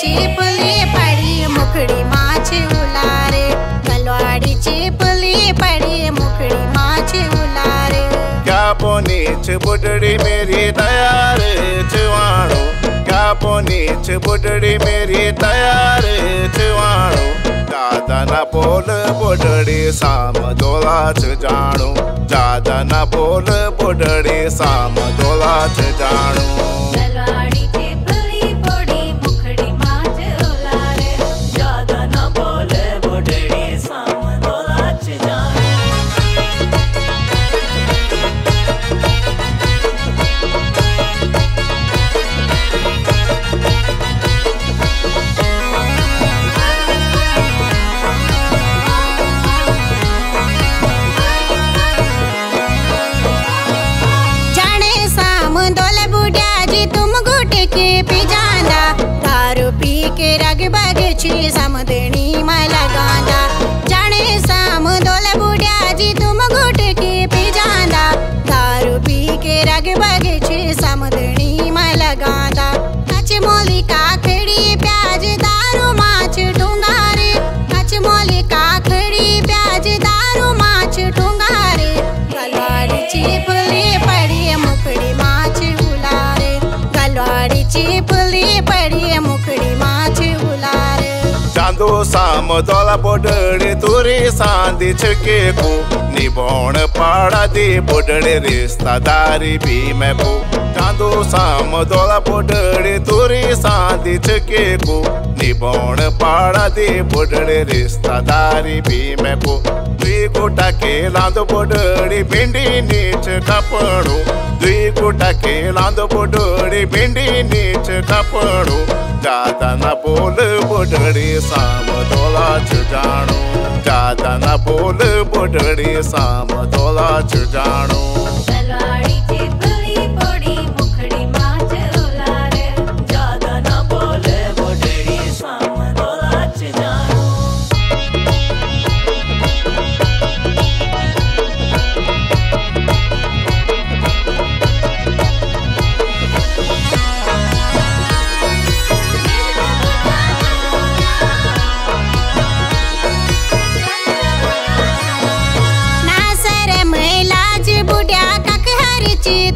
चिपली पड़ी मुखड़ी माछ उलारे, गलवाड़ी चिपली पड़ी मुखड़ी माछ उलारे। क्या पोनी छ बुढ़ड़ी मेरी तैयार चवाणो, क्या पोनी छ बुढ़ड़ी मेरी तैयार चवाणो। ज्यादा न बोल बुढ़ड़ी साम दोला छ जाणो, ज्यादा न बोल बुढ़ड़ी साम दोला छ जाणो। गलवाड़ी चिपली पड़ी मुखड़ी माछ उलारे, ज्यादा न बोल बुढ़ड़ी साम दोला छ जाणो। दारू पी के रग बग छी समदनी मला गांदा। जाने साम दोल बुढ़िया जी तुम घुट के पी जांदा, दारू पी के रग बग छी समदनी मला गांदा। कच मोली काखड़ी प्याज दारू माछ ढूंगारे, कच मोली काखड़ी प्याज दारू माछ ढूंगारे। गलवाड़ी चिपली पड़ी मुखड़ी माछ उलारे, गलवाड़ी चिपली पड़ी मुखड़ी माछ उलारे। चांदो साम दोला बुढ़ड़ी तुरी सांदी छके को, निभाण पाड़ा दे बुढ़ड़े रिश्तेदारी भी मैं को। चांदो साम दोला बुढ़ड़ी तुरी सांदी छके को, निभाण पाड़ा दे बुढ़ड़े रिश्तेदारी भी मैं को। दुई गोटा के लांदो बुढ़ड़ी भिंडी नीच कपड़ो, दुई गोटा के लांदो बुढ़ड़ी भिंडी नीच कपड़ो। ज्यादा न बोल बुढ़ड़ी साम दोला छ जाणो, ज्यादा न बोल बुढ़ड़ी साम दोला छ जाणो। गलवाड़ी चिपली पड़ी मुखड़ी माछ उलारे, ज्यादा न बोल बुढ़ड़ी साम दोला छ जाणो।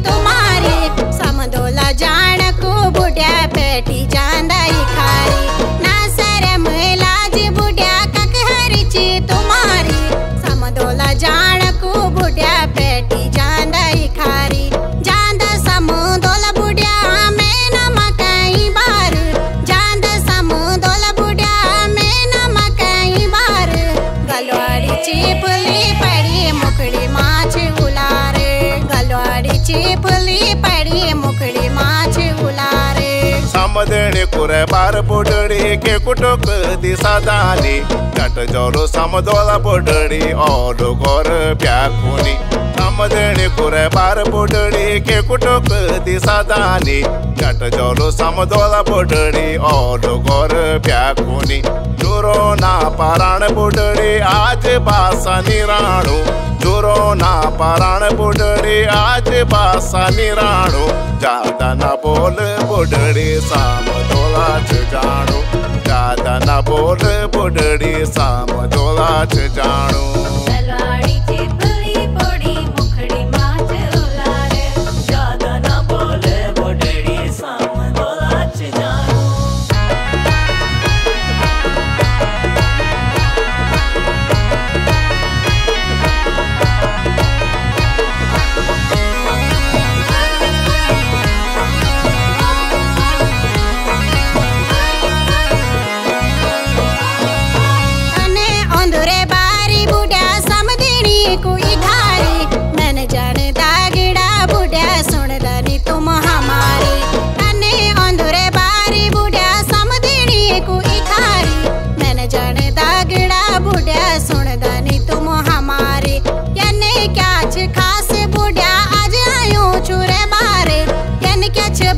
तुम्हारी समदोला जान को बुढ़िया पेटी जांदाई खारी। ना शरम लाज बुढ़िया ककहरी ची तुम्हारी, समदोला जान को बुढ़िया पेटी जांदाई खारी। जांदा समदोला बुढ़िया में न मकई बार, जांदा समदोला बुढ़िया में न मकई बार। गलवाड़ी चिपली पड़ी मुखड़ी माछ उलारे, गलवाड़ी चिपली पड़ी मुखड़ी माछ उलारे। समदणी कुरे बार बुढ़ड़ी के कुटुक दिशा दानी, चट जोरो समदोला बुढ़ड़ी और गोर प्याखुनी। समदणी कुरे बार बुढ़ड़ी के कुटुक दिशा दानी, चट जोरो समदोला बुढ़ड़ी और गोर प्याखुनी। जोरो ना पाराण बुढ़ड़ी आज बासा निराणो, जोरो ना पाराण बुढ़ड़ी आज बासा निराणो। ज्यादा न बोल बुढ़ड़ी साम दोला छ जाणो, ज्यादा न बोल बुढ़ड़ी साम दोला छ जाणो। गलवाड़ी चिपली पड़ी मुखड़ी माछ उलारे, ज्यादा न बोल बुढ़ड़ी साम दोला छ जाणो।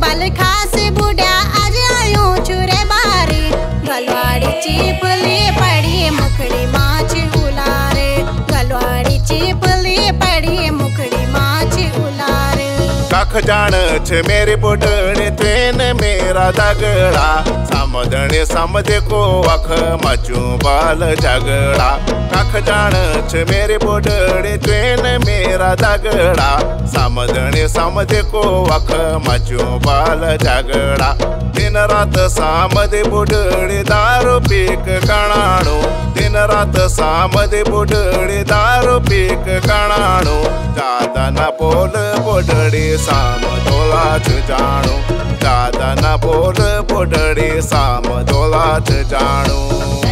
बल खास बुढ़ा आज आयो चुरे बारे। गलवाड़ी चिपली पड़ी मुखड़ी माछ उलारे, गलवाड़ी चिपली पड़ी मुखड़ी माछ उलारे। कख जान छ मेरी बुढ़ड़ी ट्रेन मेरा दगड़ा। सामदणे सामदे को वख मचू बाल झगड़ा कख जान छ मेरे बुढ़ड़ी ट्रेन मेरा दगड़ा सामदणे सामदे को वख मचू बाल झगड़ा दिन रात सामदे बुढ़ड़ी दारू पीक कणाणू दिन रात सामदे बुढ़ड़ी दारू पीक कणाणू ज्यादा न बोल बुढ़ड़ी साम दोला जाणू ज्यादा न बोल बुढ़ड़ी साम दोला जाणू।